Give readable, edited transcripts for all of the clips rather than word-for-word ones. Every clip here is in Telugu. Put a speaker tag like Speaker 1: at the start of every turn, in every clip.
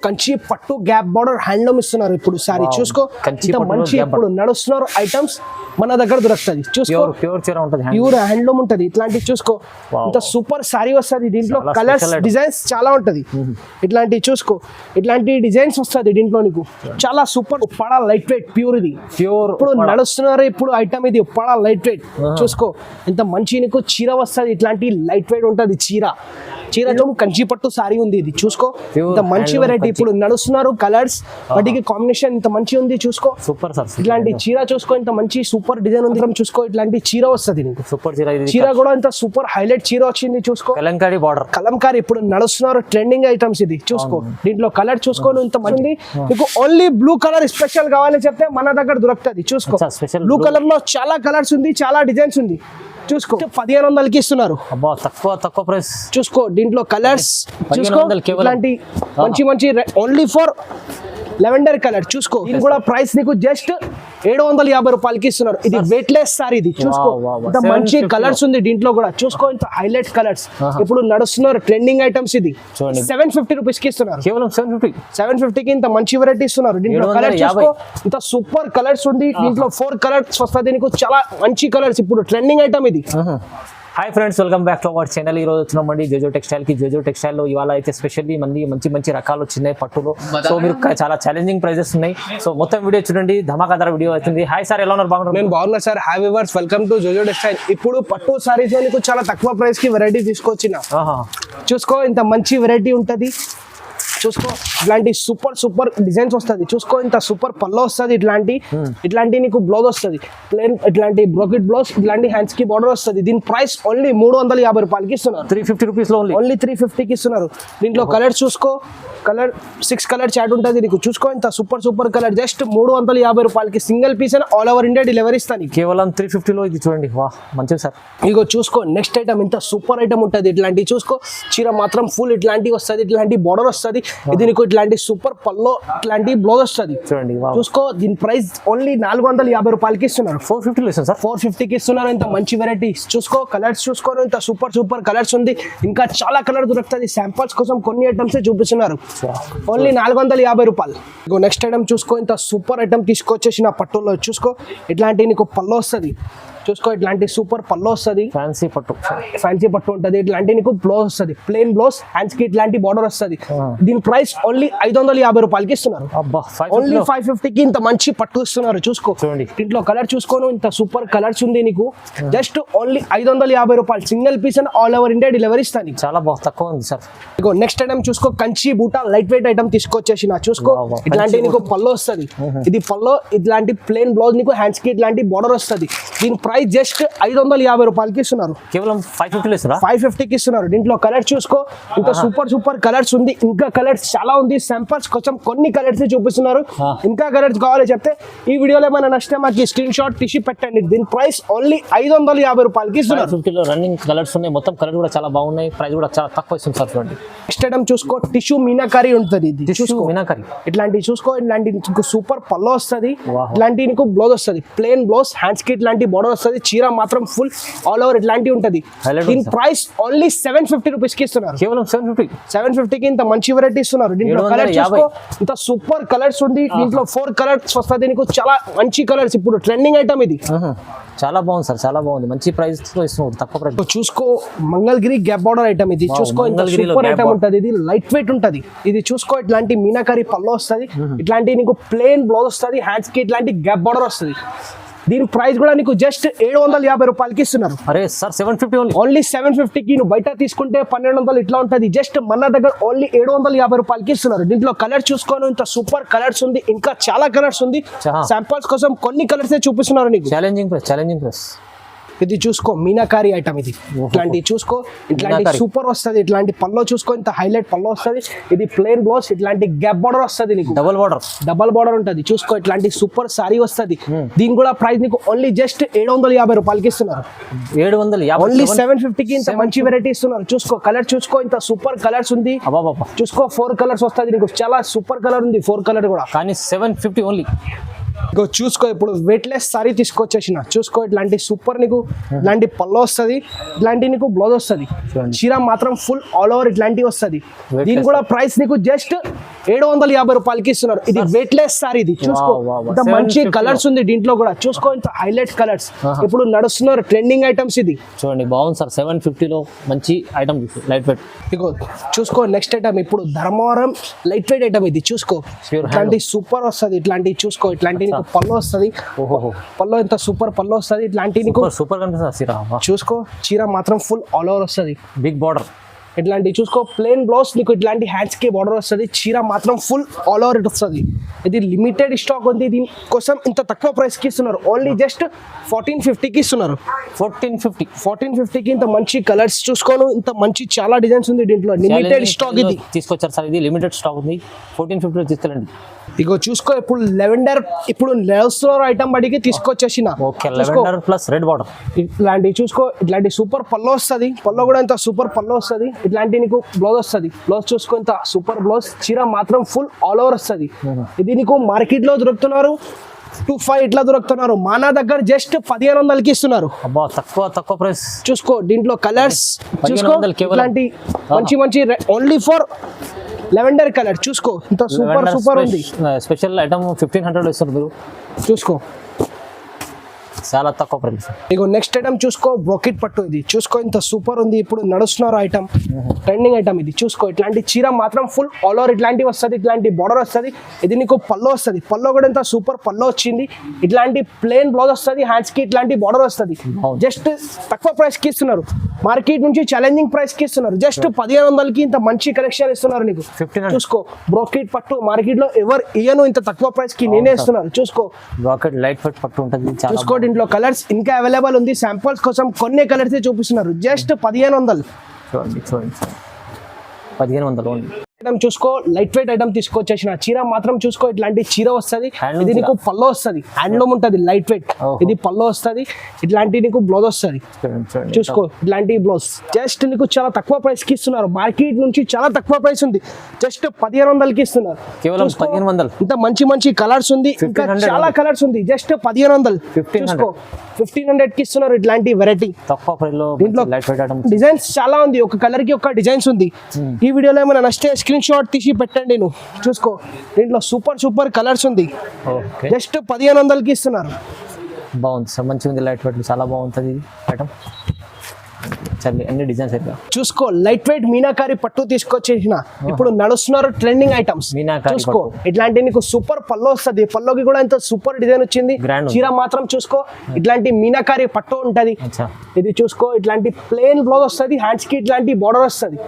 Speaker 1: కంచి పట్టు గ్యాప్ బార్డర్ హ్యాండ్లూమ్ ఇస్తున్నారు ఇప్పుడు సారీ చూసుకో ఇంత మంచి ఇప్పుడు నడుస్తున్నారు ఐటమ్స్ మన దగ్గర దొరుకుతుంది చూసుకో ప్యూర్ హ్యాండ్లూమ్ ఉంటది ఇట్లాంటివి చూసుకో ఇంత సూపర్ సారీ వస్తుంది దీంట్లో కలర్స్ డిజైన్స్ చాలా ఉంటది ఇట్లాంటివి చూసుకో ఇట్లాంటి డిజైన్స్ వస్తుంది దీంట్లో నీకు చాలా super Uppada light weight pure ఇది ప్యూర్ ఇప్పుడు నడుస్తున్నారు ఇప్పుడు ఐటమ్ ఇది ఉప్పాడ లైట్ వెయిట్ చూసుకో ఇంత మంచి నీకు చీర వస్తుంది ఇట్లాంటి లైట్ వెయిట్ ఉంటది చీరలో కంచి పట్టు సారీ ఉంది ఇది చూసుకో ఇంత మంచి వెరైటీ ఇప్పుడు నడుస్తున్నారు కలర్స్ వాటికి కాంబినేషన్ ఇంత మంచి ఉంది చూసుకో సూపర్ సార్ ఇట్లాంటి చీర చూసుకో ఇంత మంచి సూపర్ డిజైన్ ఉంది చూసుకో ఇట్లాంటి చీర వస్తుంది నీకు సూపర్ చీర కూడా ఇంత సూపర్ హైలైట్ చీర వచ్చింది చూసుకో కలంకారీ బార్డర్ కలంకారీ ఇప్పుడు నడుస్తున్నారు ట్రెండింగ్ ఐటమ్స్ ఇది చూసుకో దీంట్లో కలర్ చూసుకో ఇంత మంచి నీకు ఓన్లీ బ్లూ కలర్ స్పెషల్ కావాలని చెప్తే మన దగ్గర దొరుకుతుంది చూసుకో బ్లూ కలర్ లో చాలా కలర్స్ ఉంది చాలా డిజైన్స్ ఉంది చూసుకో 1500కి ఇస్తున్నారు తక్కువ ప్రైస్ చూసుకో దీంట్లో కలర్స్ చూసుకో ఇట్లాంటి మంచి ఓన్లీ ఫర్ లెవెండర్ కలర్ చూసుకో ఇది కూడా ప్రైస్ నీకు జస్ట్ 750 రూపాయలకి ఇస్తున్నారు ఇది వెయిట్లెస్ సారీ ఇది చూసుకో ఇంత మంచి కలర్స్ ఉంది దీంట్లో కూడా చూసుకో ఇంత హైలైట్ కలర్స్ ఇప్పుడు నడుస్తున్నారు ట్రెండింగ్ ఐటమ్స్ ఇది 750 రూపీస్ కి ఇస్తున్నారు కేవలం 750 కి ఇంత మంచి వెరైటీ ఇస్తున్నారు దీంట్లో కలర్ చూసుకో ఇంత సూపర్ కలర్స్ ఉంది దీంట్లో 4 కలర్స్ వస్తుంది నీకు చాలా మంచి కలర్స్ ఇప్పుడు ట్రెండింగ్ ఐటమ్ ఇది
Speaker 2: hi friends, welcome back to our channel. ఈ రోజు వచ్చినామండి జోజో టెక్స్టైల్కి. జోజో టెక్స్టైల్లో ఇవాళ అయితే స్పెషల్లీ మంచి రకాలు వచ్చినాయి పట్టులో. సో మీరు చాలా ఛాలెంజింగ్ ప్రైజెస్ ఉన్నాయి. సో మొత్తం వీడియో చూడండి, ధమాకాదార వీడియో అవుతుంది. హాయ్ సార్, ఎలా ఉన్నారు? బాగున్నారు?
Speaker 1: నేను బాగున్నా sir. Hi viewers, welcome to Jojo textile. ఇప్పుడు పట్టు సారీస్ నీకు చాలా తక్కువ ప్రైస్ కి వెరైటీ తీసుకొచ్చిన చూసుకో ఇంత మంచి వెరైటీ ఉంటది చూసుకో ఇట్లాంటి సూపర్ డిజైన్స్ వస్తుంది చూసుకో ఇంత సూపర్ పల్లో వస్తుంది ఇట్లాంటి నీకు బ్లౌజ్ వస్తుంది ప్లేన్ ఇట్లాంటి బ్రోకెట్ బ్లౌజ్ ఇట్లాంటి హ్యాండ్స్ కి బార్డర్ వస్తుంది దీని ప్రైస్ ఓన్లీ 350 రూపాయలకి ఇస్తున్నారు
Speaker 2: 350 రూపీస్ లో
Speaker 1: ఓన్లీ 350కి ఇస్తున్నారు దీంట్లో కలర్ చూసుకో కలర్ 6 కలర్ చాట్ ఉంటుంది నీకు చూసుకో ఇంత సూపర్ కలర్ జస్ట్ 350 రూపాయలకి సింగిల్ పీస్ అని ఆల్ ఓవర్ ఇండియా డెలివరీ ఇస్తాను
Speaker 2: కేవలం 350 లో ఇది చూడండి. వా మంచిది సార్.
Speaker 1: ఇగో చూసుకో నెక్స్ట్ ఐటమ్ ఇంత సూపర్ ఐటమ్ ఉంటుంది ఇట్లాంటి చూసుకో చీర మాత్రం ఫుల్ ఇట్లాంటి వస్తుంది ఇట్లాంటి బార్డర్ వస్తుంది ఇది నీకు ఇట్లాంటి సూపర్ పల్లో ఇట్లాంటి బ్లౌజ్ వస్తుంది చూడండి చూసుకో దీని ప్రైస్ ఓన్లీ 450 రూపాయలకి ఇస్తున్నారు
Speaker 2: 450 లో సార్
Speaker 1: 450కి ఇస్తున్నారు ఇంత మంచి వెరైటీస్ చూసుకో కలర్స్ చూసుకో ఇంత సూపర్ కలర్స్ ఉంది ఇంకా చాలా కలర్ దొరుకుతుంది శాంపుల్స్ కోసం కొన్ని ఐటమ్స్ చూపిస్తున్నారు ఓన్లీ 450 రూపాయలు. ఇగో నెక్స్ట్ ఐటమ్ చూసుకో ఇంత సూపర్ ఐటమ్ తీసుకొచ్చేసిన పట్టులో చూసుకో ఇట్లాంటి నీకు పల్లో వస్తుంది చూసుకో ఇట్లాంటి సూపర్ పల్లో వస్తుంది ఫ్యాన్సీ పట్టు ఉంటుంది ఇట్లాంటి నీకు బ్లౌజ్ వస్తుంది ప్లేన్ బ్లౌజ్ హ్యాండ్స్ కి ఇట్లాంటి బార్డర్ వస్తుంది దీని ప్రైస్ ఓన్లీ 550 రూపాయలకి ఇస్తున్నారు ఓన్లీ 550కి ఇంత మంచి పట్టు ఇస్తున్నారు చూసుకో దీంట్లో కలర్ చూసుకోను ఇంత సూపర్ కలర్స్ ఉంది నీకు జస్ట్ ఓన్లీ 550 రూపాయలు సింగిల్ పీస్ అని ఆల్ ఓవర్ ఇండియా డెలివరీ ఇస్తాను
Speaker 2: చాలా తక్కువ ఉంది సార్.
Speaker 1: ఇగో నెక్స్ట్ ఐటమ్ చూసుకో కంచి బూటా లైట్ వెయిట్ ఐటమ్ తీసుకొచ్చేసిన చూసుకో ఇట్లాంటి నీకు పల్లో వస్తుంది ఇది పల్లో ఇట్లాంటి ప్లేన్ బ్లౌజ్ నీకు హ్యాండ్స్ కి ఇట్లాంటి బార్డర్ వస్తుంది దీని ప్రైస్ జస్ట్ 550 రూపాయలకి ఇస్తున్నారు
Speaker 2: కేవలం
Speaker 1: 550కి ఇస్తున్నారు దీంట్లో కలర్ చూసుకో ఇంత సూపర్ కలర్స్ ఉంది ఇంకా కలర్స్ చాలా ఉంది శాంపుల్స్ కోసం కొన్ని కలర్స్ చూపిస్తున్నారు ఇంకా కలర్స్ కావాలి చెప్తే ఈ వీడియోలో ఏమైనా నచ్చితే మాకు స్క్రీన్ షాట్ తీసి పెట్టండి దీని ప్రైస్ ఓన్లీ 550 రూపాయలకి ఇస్తున్నారు
Speaker 2: 550 లో రన్నింగ్ కలర్స్ ఉన్నాయి మొత్తం కలర్ కూడా చాలా బాగున్నాయి ప్రైస్ కూడా చాలా తక్కువ ఇస్తుంది సార్. చూడండి
Speaker 1: నెక్స్ట్ ఐటమ్ చూసుకో టిష్యూ మీనాకారీ ఉంటుంది ఇది చూసుకో
Speaker 2: మీనాకారీ ఇట్లాంటి
Speaker 1: చూసుకో ఇట్లాంటి సూపర్ పల్లో వస్తుంది ఇట్లాంటి నీకు బ్లౌజ్ వస్తుంది ప్లేన్ బ్లౌజ్ హ్యాండ్స్ కి ఇట్లాంటి బార్డర్ వస్తుంది చీర మాత్రం ఫుల్ ఆల్ ఓవర్ ఇట్లాంటి ఉంటది దీని ప్రైస్ ఓన్లీ 750 రూపీస్ కి ఇస్తున్నారు
Speaker 2: కేవలం
Speaker 1: 750కి ఇంత మంచి వెరైటీ ఇస్తున్నారు దీంట్లో కలర్ చూసుకో ఇంత సూపర్ కలర్స్ ఉంది దీంట్లో 4 కలర్స్ వస్తుంది నీకు చాలా మంచి కలర్స్ ఇప్పుడు ట్రెండింగ్ ఐటమ్ ఇది
Speaker 2: చాలా బాగుంది సార్ చాలా బాగుంది మంచి ప్రైస్ తో ఇస్తున్నారు తక్కువ ప్రైస్.
Speaker 1: చూసుకో మంగళగిరి గ్యాప్ బార్డర్ ఐటమ్ ఇది చూసుకో ఇంత సూపర్ ఐటమ్ ఉంటది ఇది లైట్ వెయిట్ ఉంటది ఇది చూసుకో ఇట్లాంటి మీనాకారి పల్లో వస్తుంది ఇట్లాంటి నీకు ప్లేన్ బ్లౌజ్ వస్తుంది హ్యాండ్స్ కి ఇట్లాంటి గ్యాప్ బార్డర్ వస్తుంది దీని ప్రైస్ కూడా నీకు జస్ట్ 750 రూపాయలకి ఇస్తున్నారు.
Speaker 2: అరే సార్ 750
Speaker 1: ఓన్లీ 750కి నువ్వు బయట తీసుకుంటే 1200 ఇట్లా ఉంటది జస్ట్ మన దగ్గర ఓన్లీ 750 రూపాయలకి ఇస్తున్నారు దీంట్లో కలర్ చూసుకోను ఇంత సూపర్ కలర్స్ ఉంది ఇంకా చాలా కలర్స్ ఉంది శాంపుల్స్ కోసం కొన్ని కలర్స్ చూపిస్తున్నారు నీకు
Speaker 2: ఛాలెంజింగ్ ప్రైస్
Speaker 1: ఇది చూసుకో మీనాకారి ఐటమ్ ఇది ఇట్లాంటి చూసుకో ఇట్లాంటి సూపర్ వస్తుంది ఇట్లాంటి పల్లో చూసుకో ఇంత హైలైట్ పల్లో వస్తుంది ఇది ప్లేన్ బ్లౌజ్ ఇట్లాంటి గ్యాప్ బార్డర్ వస్తుంది నీకు డబల్ బార్డర్ ఉంటుంది చూసుకో ఇట్లాంటి సూపర్ సారీ వస్తుంది దీని కూడా ప్రైస్ నీకు ఓన్లీ జస్ట్ 750 రూపాయలకి ఇస్తున్నారు ఓన్లీ 750కి ఇంత మంచి వెరైటీ ఇస్తున్నారు చూసుకో కలర్ చూసుకో ఇంత సూపర్ కలర్స్ ఉంది చూసుకో 4 కలర్స్ వస్తుంది నీకు చాలా సూపర్ కలర్ ఉంది 4 కలర్ కూడా
Speaker 2: కానీ 750 ఓన్లీ
Speaker 1: ఇగో చూసుకో ఇప్పుడు వెయిట్లెస్ సారీ తీసుకొచ్చేసిన చూసుకో ఇట్లాంటి సూపర్ నీకు ఇట్లాంటి పళ్ళు వస్తుంది ఇట్లాంటి నీకు బ్లౌజ్ వస్తుంది చీర మాత్రం ఫుల్ ఆల్ ఓవర్ ఇట్లాంటివి వస్తుంది దీని కూడా ప్రైస్ నీకు జస్ట్ 750 రూపాయలకి ఇస్తున్నారు ఇది వెయిట్లెస్ సారీ ఇది చూసుకో ఇంత మంచి కలర్స్ ఉంది దీంట్లో కూడా చూసుకో ఇంత హైలైట్ కలర్స్ ఇప్పుడు నడుస్తున్నారు ట్రెండింగ్ ఐటమ్స్ ఇది
Speaker 2: చూడండి బాగుంది సార్ 750 లో మంచి ఐటమ్ లైట్ వెయిట్
Speaker 1: ఇగో చూసుకో నెక్స్ట్ ఐటమ్ ఇప్పుడు ధర్మవరం లైట్ వెయిట్ ఐటమ్ ఇది చూసుకో ఇట్లాంటి సూపర్ వస్తుంది ఇట్లాంటి చూసుకో ఇట్లాంటి నీకు పళ్ళు వస్తుంది పళ్ళు ఇంత సూపర్ పళ్ళు వస్తుంది ఇట్లాంటి నీకు
Speaker 2: సూపర్ కనిపిస్తుంది
Speaker 1: చూసుకో చీర మాత్రం ఫుల్ ఆల్ ఓవర్ వస్తుంది
Speaker 2: బిగ్ బార్డర్
Speaker 1: ఇట్లాంటి చూసుకో ప్లెయిన్ బ్లౌజ్ నీకు ఇట్లాంటి హ్యాండ్స్ కి బార్డర్ వస్తుంది చీర మాత్రం ఫుల్ ఆల్ ఓవర్ ఇట్ వస్తుంది ఇది లిమిటెడ్ స్టాక్ ఉంది దీనికోసం ఇంత తక్కువ ప్రైస్ కి ఇస్తున్నారు ఓన్లీ జస్ట్ 1450 కి ఇస్తున్నారు 1450 కి ఇంత మంచి కలర్స్ చూసుకోను ఇంత మంచి చాలా డిజైన్స్ ఉంది దీంట్లో లిమిటెడ్ స్టాక్ ఇది
Speaker 2: తీసుకొచ్చారు సార్ ఇది లిమిటెడ్ స్టాక్ ఉంది 1450 తీసుకెళ్ళండి
Speaker 1: ఇగో చూసుకో ఇప్పుడు లెవెండర్ ఇప్పుడు లెవెస్టోర్ ఐటమ్ బడికి తీసుకొచ్చేసిన
Speaker 2: లెవెండర్ ప్లస్ రెడ్ బార్డర్
Speaker 1: ఇట్లాంటి చూసుకో ఇట్లాంటి సూపర్ పళ్ళు వస్తుంది పళ్ళు కూడా ఇంత సూపర్ పళ్ళు వస్తుంది ఇట్లాంటి నీకు బ్లౌజ్ వస్తుంది బ్లౌజ్ చూసుకో ఇంత సూపర్ బ్లౌజ్ చీర మాత్రం ఫుల్ ఆల్ ఓవర్ వస్తుంది ఇది నీకు మార్కెట్ లో దొరుకుతున్నారు 25 ఇట్లా దొరుకుతున్నారు మన దగ్గర జస్ట్ 1500కి ఇస్తున్నారు
Speaker 2: అబ్బా తక్కువ ప్రైస్
Speaker 1: చూసుకో దీంట్లో కలర్స్ చూసుకో ఇట్లాంటి మంచి మంచి ఓన్లీ ఫర్ లెవెండర్ కలర్ చూసుకో ఇంత సూపర్ ఉంది
Speaker 2: స్పెషల్ ఐటమ్ 1500 ఇస్తారు మీరు
Speaker 1: చూసుకో
Speaker 2: చాలా తక్కువ ప్రైస్
Speaker 1: ఇగో నెక్స్ట్ ఐటమ్ చూసుకో బ్రోకెట్ పట్టు ఇది చూసుకో ఇంత సూపర్ ఉంది ఇప్పుడు నడుస్తున్నారు ఐటమ్ ట్రెండింగ్ ఐటమ్ ఇది చూసుకో ఇట్లాంటి చీర మాత్రం ఫుల్ ఆల్ ఓవర్ ఇట్లాంటి వస్తుంది ఇట్లాంటి బార్డర్ వస్తుంది ఇది నీకు పల్లో వస్తుంది పల్లో కూడా ఇంత సూపర్ పల్లో వచ్చింది ఇట్లాంటి ప్లెయిన్ బ్లౌజ్ వస్తుంది హ్యాండ్స్ కి ఇట్లాంటి బార్డర్ వస్తుంది జస్ట్ తక్కువ ప్రైస్ కి ఇస్తున్నారు మార్కెట్ నుంచి ఛాలెంజింగ్ ప్రైస్ కి ఇస్తున్నారు జస్ట్ 1500కి ఇంత మంచి కలెక్షన్ ఇస్తున్నారు నీకు చూసుకో బ్రోకెట్ పట్టు మార్కెట్ లో ఎవరు ఇయ్యను ఇంత తక్కువ ప్రైస్ కి నేనే ఇస్తున్నారు చూసుకో
Speaker 2: బ్రోకెట్ లైట్ ఫిట్ పట్టు ఉంటుంది
Speaker 1: చూసుకో దీంట్లో కలర్స్ ఇంకా అవైలబుల్ ఉంది శాంపుల్స్ కోసం కొన్ని కలర్స్ చూపిస్తున్నారు జస్ట్ 1500
Speaker 2: చూడండి 1500 ఓన్లీ
Speaker 1: ఐటమ్ చూసుకో లైట్ వెయిట్ ఐటమ్ తీసుకొచ్చేసిన చీర మాత్రం చూసుకో ఇట్లాంటి చీర వస్తుంది ఇది నీకు పల్లో వస్తుంది హ్యాండ్లూమ్ ఉంటుంది లైట్ వెయిట్ ఇది పల్లో వస్తుంది ఇట్లాంటి నీకు బ్లౌజ్ వస్తుంది చూసుకో ఇట్లాంటి బ్లౌజ్ జస్ట్ నీకు చాలా తక్కువ ప్రైస్ కి ఇస్తున్నారు మార్కెట్ నుంచి చాలా తక్కువ ప్రైస్ ఉంది జస్ట్ 1500కి ఇస్తున్నారు
Speaker 2: కేవలం 1500
Speaker 1: ఇంత మంచి మంచి కలర్స్ ఉంది ఇంకా చాలా కలర్స్ ఉంది జస్ట్ 1500 చూసుకో 1500కి ఇస్తున్నారు ఇట్లాంటి వెరైటీ
Speaker 2: తక్కువ ప్రైస్ లో లైట్ వెయిట్ ఐటమ్
Speaker 1: డిజైన్స్ చాలా ఉంది ఒక కలర్ కి ఒక డిజైన్స్ ఉంది ఈ వీడియోలో ఏమైనా నచ్చితే స్క్రీన్ షాట్ తీసి పెట్టండి నువ్వు చూసుకో దీంట్లో సూపర్ కలర్స్ ఉంది జస్ట్ 1500కి ఇస్తున్నారు
Speaker 2: బాగుంది సార్ మంచిగా ఉంది లైట్ వెయిట్ చాలా బాగుంటుంది ఐటమ్ అన్ని డిజైన్స్ అయితే
Speaker 1: చూసుకో లైట్ వెయిట్ మీనాకారి పట్టు తీసుకొచ్చేసిన ఇప్పుడు నడుస్తున్నారు ట్రెండింగ్ ఐటమ్స్ చూసుకో ఇట్లాంటి నీకు సూపర్ పల్లో వస్తుంది పల్లోకి కూడా ఇంత సూపర్ డిజైన్ వచ్చింది చీర మాత్రం చూసుకో ఇట్లాంటి మీనాకారి పట్టు ఉంటది ఇది చూసుకో ఇట్లాంటి ప్లెయిన్ బ్లౌజ్ వస్తుంది హ్యాండ్స్ కి ఇట్లాంటి బార్డర్ వస్తుంది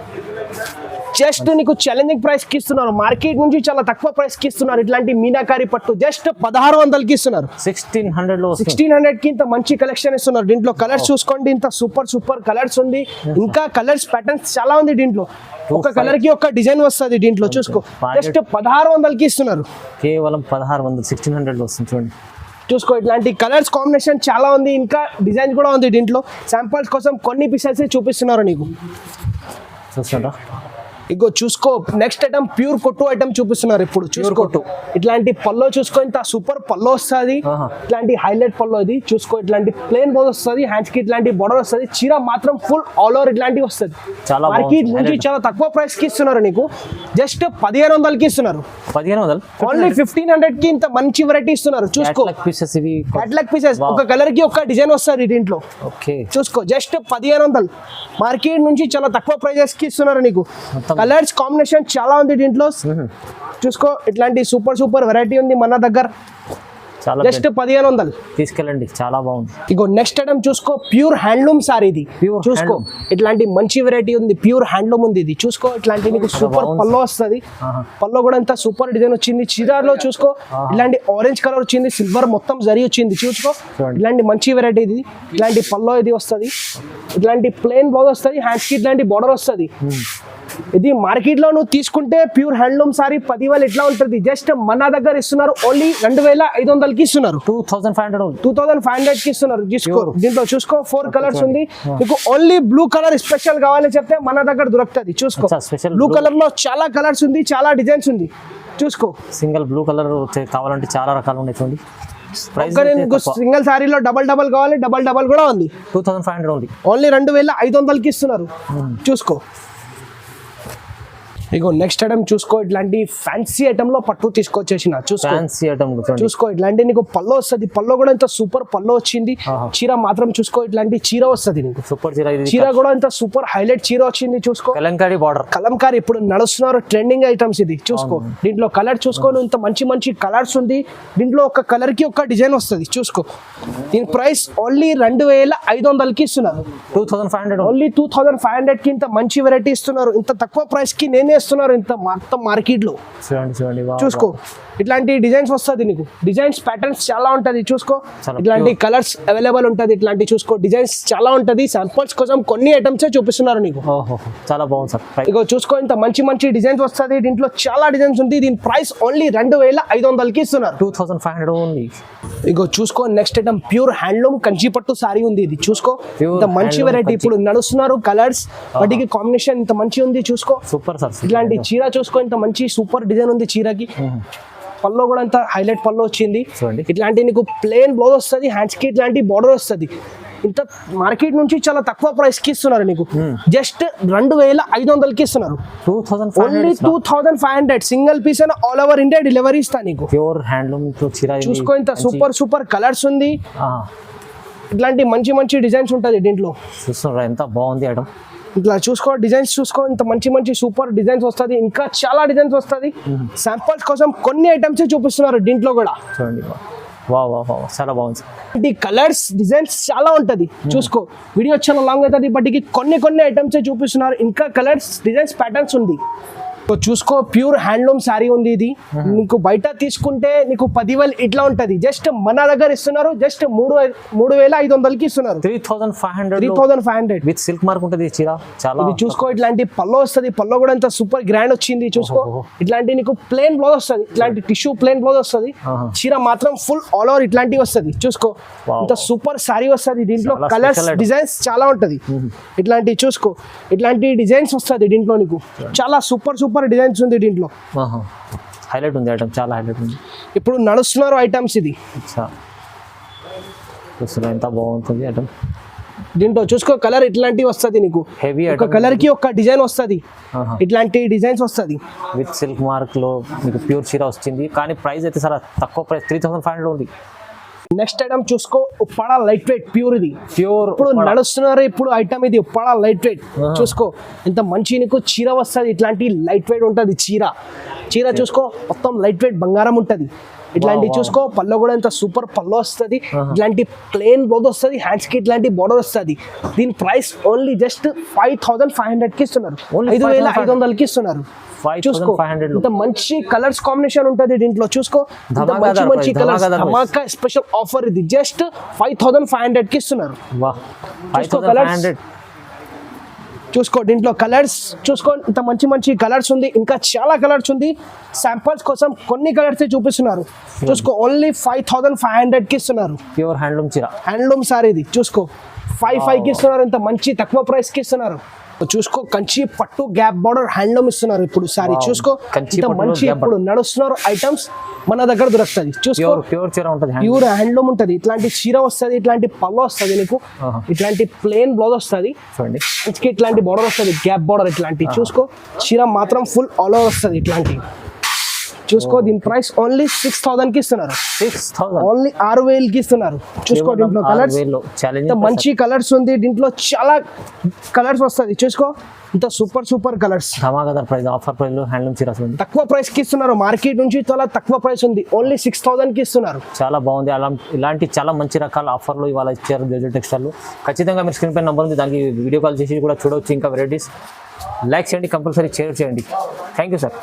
Speaker 1: జస్ట్ నీకు ఛాలెంజింగ్ ప్రైస్ కి ఇస్తున్నారు మార్కెట్ నుంచి చాలా తక్కువ ప్రైస్ కి ఇస్తున్నారు ఇట్లాంటి మీనాకారి పట్టు జస్ట్ 1600కి ఇస్తున్నారు 1600కి ఇంత మంచి కలెక్షన్ ఇస్తున్నారు దీంట్లో కలర్స్ చూసుకోండి ఇంత సూపర్ కలర్స్ ఉంది ఇంకా కలర్స్ ప్యాటర్న్స్ చాలా ఉంది దీంట్లో ఒక కలర్ కి ఒక డిజైన్ వస్తుంది దీంట్లో చూసుకో జస్ట్ 1600కి ఇస్తున్నారు
Speaker 2: కేవలం 1600 వస్తుంది చూడండి
Speaker 1: చూసుకో ఇట్లాంటి కలర్స్ కాంబినేషన్ చాలా ఉంది ఇంకా డిజైన్ కూడా ఉంది దీంట్లో శాంపుల్స్ కోసం కొన్ని పీసెస్ చూపిస్తున్నారు నీకు
Speaker 2: చూస్తుంటా
Speaker 1: ఇగో చూసుకో నెక్స్ట్ ఐటమ్ ప్యూర్ కొట్టు ఐటమ్ చూపిస్తున్నారు ఇప్పుడు చూసుకో ఇట్లాంటి పల్లో చూసుకో ఇంత సూపర్ పల్లో వస్తుంది ఇట్లాంటి హైలైట్ పల్లో ఇది చూసుకో ఇట్లాంటి ప్లెయిన్ బ్లౌజ్ వస్తుంది హ్యాండ్స్ కి ఇట్లాంటి బార్డర్ వస్తుంది చీర మాత్రం ఫుల్ ఆల్ ఓవర్ ఇట్లాంటివి వస్తుంది మార్కెట్ నుంచి చాలా తక్కువ ప్రైస్ కి ఇస్తున్నారు నీకు జస్ట్ 1500కి ఇస్తున్నారు
Speaker 2: 1500
Speaker 1: ఓన్లీ 1500కి ఇంత మంచి వెరైటీ ఇస్తున్నారు చూసుకో క్యాటలాగ్ పీసెస్ ఒక కలర్ కి ఒక డిజైన్ వస్తుంది దీంట్లో చూసుకో జస్ట్ 1500 మార్కెట్ నుంచి చాలా తక్కువ ప్రైజెస్ కి ఇస్తున్నారు నీకు కలర్స్ కాంబినేషన్ చాలా ఉంది దీంట్లో చూసుకో ఇట్లాంటి సూపర్ వెరైటీ ఉంది మన దగ్గర జస్ట్ 1500
Speaker 2: తీసుకెళ్ళండి చాలా బాగుంది
Speaker 1: ఇగో నెక్స్ట్ ఐటమ్ చూసుకో ప్యూర్ హ్యాండ్లూమ్ సారీ ఇది చూసుకో ఇట్లాంటి మంచి వెరైటీ ఉంది ప్యూర్ హ్యాండ్లూమ్ ఉంది ఇది చూసుకో ఇట్లాంటి నీకు సూపర్ పల్లో వస్తుంది పల్లో కూడా ఎంత సూపర్ డిజైన్ వచ్చింది చీరలో చూసుకో ఇలాంటి ఆరెంజ్ కలర్ వచ్చింది సిల్వర్ మొత్తం జరీ వచ్చింది చూసుకో ఇట్లాంటి మంచి వెరైటీ ఇది ఇట్లాంటి పల్లో ఇది వస్తుంది ఇట్లాంటి ప్లెయిన్ బ్లౌజ్ వస్తుంది హ్యాండ్స్ కి ఇట్లాంటి బార్డర్ వస్తుంది ఇది మార్కెట్ లో నువ్వు తీసుకుంటే ప్యూర్ హ్యాండ్లూమ్ సారీ 10,000 ఇట్లా ఉంటుంది జస్ట్ మన దగ్గర ఇస్తున్నారు ఓన్లీ 2500కి ఇస్తున్నారు 2500కి ఇస్తున్నారు చూసుకో దీంట్లో చూసుకో 4 కలర్స్ ఉంది మీకు ఓన్లీ బ్లూ కలర్ స్పెషల్ కావాలని చెప్తే మన దగ్గర దొరుకుతుంది చూసుకో బ్లూ కలర్ లో చాలా కలర్స్ ఉంది చాలా డిజైన్స్ ఉంది చూసుకో.
Speaker 2: సింగిల్ బ్లూ కలర్ కావాలంటే చాలా రకాలు ఉన్నాయి చూడండి. ప్రైస్
Speaker 1: సింగిల్ సారీలో డబల్ కావాలి, డబల్ కూడా ఉంది.
Speaker 2: 2500 ఉంది.
Speaker 1: ఓన్లీ 2500కి ఇస్తున్నారు. చూసుకో. ఇగో నెక్స్ట్ ఐటమ్ చూసుకో. ఇట్లాంటి ఫ్యాన్సీ ఐటమ్ లో పట్టు తీసుకొచ్చేసిన.
Speaker 2: ఫ్యాన్సీ ఐటమ్
Speaker 1: చూసుకో. ఇట్లాంటి నీకు పల్లో వస్తుంది. పల్లో కూడా ఇంత సూపర్ పల్లో వచ్చింది. చీర మాత్రం చూసుకో. ఇట్లాంటి చీర వస్తుంది నీకు.
Speaker 2: సూపర్ చీర.
Speaker 1: చీర కూడా ఇంత సూపర్ హైలైట్ చీర వచ్చింది. చూసుకో.
Speaker 2: కలంకారీ బార్డర్.
Speaker 1: కలంకారీ ఇప్పుడు నడుస్తున్నారు ట్రెండింగ్ ఐటమ్స్ ఇది. చూసుకో. దీంట్లో కలర్ చూసుకో. ఇంత మంచి కలర్స్ ఉంది. దీంట్లో ఒక కలర్ కి ఒక డిజైన్ వస్తుంది. చూసుకో. దీని ప్రైస్ ఓన్లీ 2500కి ఇస్తున్నారు.
Speaker 2: 2500.
Speaker 1: ఓన్లీ 2500కి ఇంత మంచి వెరైటీ ఇస్తున్నారు. ఇంత తక్కువ ప్రైస్ కి నేనే ఇస్తున్నారు ఇంత మొత్తం మార్కెట్ లో. చూసుకో. ఇట్లాంటి డిజైన్స్ వస్తుంది నీకు. డిజైన్స్ ప్యాటర్న్స్ చాలా ఉంటది. చూసుకో. ఇట్లాంటి కలర్స్ అవైలబుల్ ఉంటది. ఇట్లాంటి చూసుకో. డిజైన్స్ చాలా ఉంటది. శాంపుల్స్ కోసం కొన్ని ఐటమ్స్ చూపిస్తున్నారు నీకు.
Speaker 2: చాలా బాగుంది సార్.
Speaker 1: ఇగో చూసుకో. ఇంత మంచి డిజైన్స్ వస్తుంది. దీంట్లో చాలా డిజైన్స్ ఉంది. దీని ప్రైస్ ఓన్లీ 2500కి ఇస్తున్నారు.
Speaker 2: 2500 ఉంది.
Speaker 1: ఇగో చూసుకో. Next item pure handloom Kanchi పట్టు సారీ ఉంది. ఇది చూసుకో. ఇంత మంచి వెరైటీ ఇప్పుడు నడుస్తున్నారు. కలర్స్ వాటికి కాంబినేషన్ ఇంత మంచి ఉంది. చూసుకో.
Speaker 2: Super sir.
Speaker 1: ఇట్లాంటి చీర చూసుకో. ఇంత మంచి సూపర్ డిజైన్ ఉంది చీరకి. పల్లో కూడా అంత హైలైట్ పల్లో వచ్చింది. ఇట్లాంటి నీకు ప్లేన్ బ్లౌజ్ వస్తుంది. హ్యాండ్స్ కి ఇట్లాంటి బార్డర్ వస్తుంది. ఇంత మార్కెట్ నుంచి చాలా తక్కువ ప్రైస్ కి ఇస్తున్నారు నీకు. జస్ట్ 2500కి ఇస్తున్నారు. ఓన్లీ 2500 సింగిల్ పీస్ అని ఆల్ ఓవర్ ఇండియా డెలివరీ ఇస్తా నీకు.
Speaker 2: ప్యూర్ హ్యాండ్లూమ్
Speaker 1: చూసుకో. ఇంత సూపర్ కలర్స్ ఉంది. ఇట్లాంటి మంచి డిజైన్స్ ఉంటుంది దీంట్లో.
Speaker 2: చూస్తున్నారా ఎంత బాగుంది ఐటమ్.
Speaker 1: ఇట్లా చూసుకో. డిజైన్స్ చూసుకో. ఇంత మంచి సూపర్ డిజైన్స్ వస్తుంది. ఇంకా చాలా డిజైన్స్ వస్తుంది. శాంపుల్స్ కోసం కొన్ని ఐటమ్స్ చూపిస్తున్నారు దీంట్లో కూడా.
Speaker 2: చూడండి. చాలా బాగుంది.
Speaker 1: ఈ కలర్స్ డిజైన్స్ చాలా ఉంటది. చూసుకో. వీడియో చాలా లాంగ్ అవుతుంది. బట్కి కొన్ని ఐటమ్స్ చూపిస్తున్నారు. ఇంకా కలర్స్ డిజైన్స్ ప్యాటర్న్స్ ఉంది. చూసుకో. ప్యూర్ హ్యాండ్లూమ్ శారీ ఉంది ఇది. నీకు బయట తీసుకుంటే నీకు 10,000 ఇట్లా ఉంటది. జస్ట్ మన దగ్గర ఇస్తున్నారు. జస్ట్ 3500కి ఇస్తున్నారు.
Speaker 2: 3500 విత్ సిల్క్ మార్క్ ఉంటది చీర. చాలా
Speaker 1: ఇది చూసుకో. ఇట్లాంటి పల్లో వస్తుంది. పల్లో కూడా ఇంత సూపర్ గ్రాండ్ వచ్చింది. చూసుకో. ఇట్లాంటి నీకు ప్లేన్ బ్లౌజ్ వస్తుంది. ఇట్లాంటి టిష్యూ ప్లేన్ బ్లౌజ్ వస్తుంది. చీర మాత్రం ఫుల్ ఆల్ ఓవర్ ఇట్లాంటివి వస్తుంది. చూసుకో. ఇంత సూపర్ శారీ వస్తుంది. దీంట్లో కలర్స్ డిజైన్స్ చాలా ఉంటది. ఇట్లాంటి చూసుకో. ఇట్లాంటి డిజైన్స్ వస్తుంది దీంట్లో నీకు. చాలా సూపర్ డిజైన్స్ ఉంది దీంట్లో.
Speaker 2: హైలైట్ ఉంది ఐటమ్. చాలా హైలైట్ ఉంది.
Speaker 1: ఇప్పుడు నడుస్తున్నారు ఐటమ్స్ ఇది.
Speaker 2: ఎంత బాగుంటుంది ఐటమ్.
Speaker 1: దీంట్లో చూసుకో. కలర్ ఇట్లాంటివి వస్తుంది నీకు.
Speaker 2: హెవీ
Speaker 1: ఒక కలర్ కి ఒక డిజైన్ వస్తుంది. ఇట్లాంటి డిజైన్స్ వస్తుంది.
Speaker 2: విత్ సిల్క్ మార్క్ లో మీకు ప్యూర్ చీర వచ్చింది. కానీ ప్రైస్ అయితే చాలా తక్కువ ప్రైస్ 3500 ఉంది.
Speaker 1: నెక్స్ట్ ఐటమ్ చూసుకో. ఉప్పాడ లైట్ వెయిట్ ప్యూర్ ఇది. ఇప్పుడు నడుస్తున్నారు ఇప్పుడు ఐటమ్ ఇది. ఉప్పాడ లైట్ వెయిట్ చూసుకో. ఇంత మంచి నీకు చీర వస్తుంది. ఇట్లాంటి లైట్ వెయిట్ ఉంటుంది చీర చూసుకో. మొత్తం లైట్ వెయిట్ బంగారం ఉంటది. ఇట్లాంటి చూసుకో. పల్లో కూడా ఇంత సూపర్ పల్లో వస్తుంది. ఇట్లాంటి ప్లేన్ బ్లౌజ్ వస్తుంది. హ్యాండ్స్ కి ఇట్లాంటి బార్డర్ వస్తుంది. దీని ప్రైస్ ఓన్లీ జస్ట్ 5500కి ఇస్తున్నారు. 5500కి ఇస్తున్నారు. చూసుకో. ఇంత మంచి కలర్స్ కాంబినేషన్ ఉంటది దీంట్లో. చూసుకో. మంచి కలర్స్. ధమాకా స్పెషల్ ఆఫర్ ఇది. జస్ట్ 5500కి ఇస్తున్నారు. చూసుకో. దీంట్లో కలర్స్ చూసుకో. ఇంత మంచి కలర్స్ ఉంది. ఇంకా చాలా కలర్స్ ఉంది. శాంపుల్స్ కోసం కొన్ని కలర్స్ చూపిస్తున్నారు. చూసుకో. ఓన్లీ 5500కి ఇస్తున్నారు.
Speaker 2: ప్యూర్ హ్యాండ్లూమ్ చీర.
Speaker 1: హ్యాండ్లూమ్ సారీ ఇది. చూసుకో. 5,500కి ఇస్తున్నారు. ఇంత మంచి తక్కువ ప్రైస్ కి ఇస్తున్నారు. చూసుకో. కంచి పట్టు గ్యాప్ బార్డర్ హ్యాండ్లూమ్ ఇస్తున్నారు ఇప్పుడు సారీ. చూసుకో. ఇంత మంచి ఇప్పుడు నడుస్తున్నారు ఐటమ్స్ మన దగ్గర దొరుకుతుంది. చూసుకో. ప్యూర్ హ్యాండ్లూమ్ ఉంటది. ఇట్లాంటి చీర వస్తుంది. ఇట్లాంటి పల్లో వస్తుంది నీకు. ఇట్లాంటి ప్లేన్ బ్లౌజ్ వస్తుంది. ఇట్లాంటి బార్డర్ వస్తుంది. గ్యాప్ బార్డర్ ఇట్లాంటి. చూసుకో. చీర మాత్రం ఫుల్ ఆల్ ఓవర్ వస్తుంది. ఇట్లాంటి చూసుకో. దీని ప్రైస్ ఓన్లీ 6000కి ఇస్తున్నారు.
Speaker 2: 6000
Speaker 1: ఓన్లీ 6000కి ఇస్తున్నారు. చూసుకో. దీంట్లో కలర్స్ ఇంత మంచి కలర్స్ ఉంది. దీంట్లో చాలా కలర్స్ వస్తుంది. చూసుకో. ఇంత సూపర్ కలర్స్.
Speaker 2: ఆఫర్ ప్రైస్ లో హ్యాండ్లూమ్ చీర
Speaker 1: తక్కువ ప్రైస్ కి ఇస్తున్నారు. మార్కెట్ నుంచి చాలా తక్కువ ప్రైస్ ఉంది. ఓన్లీ 6000కి ఇస్తున్నారు.
Speaker 2: చాలా బాగుంది. ఇలాంటి చాలా మంచి రకాల ఆఫర్లు ఇవాళ ఇచ్చారు జోజో టెక్స్టైల్. ఖచ్చితంగా మీరు స్క్రీన్ పై నంబర్ ఉంది. దానికి వీడియో కాల్ చేసి కూడా చూడవచ్చు. ఇంకా వెరైటీస్ లైక్ చేయండి. కంపల్సరీ షేర్ చేయండి. Thank you sir.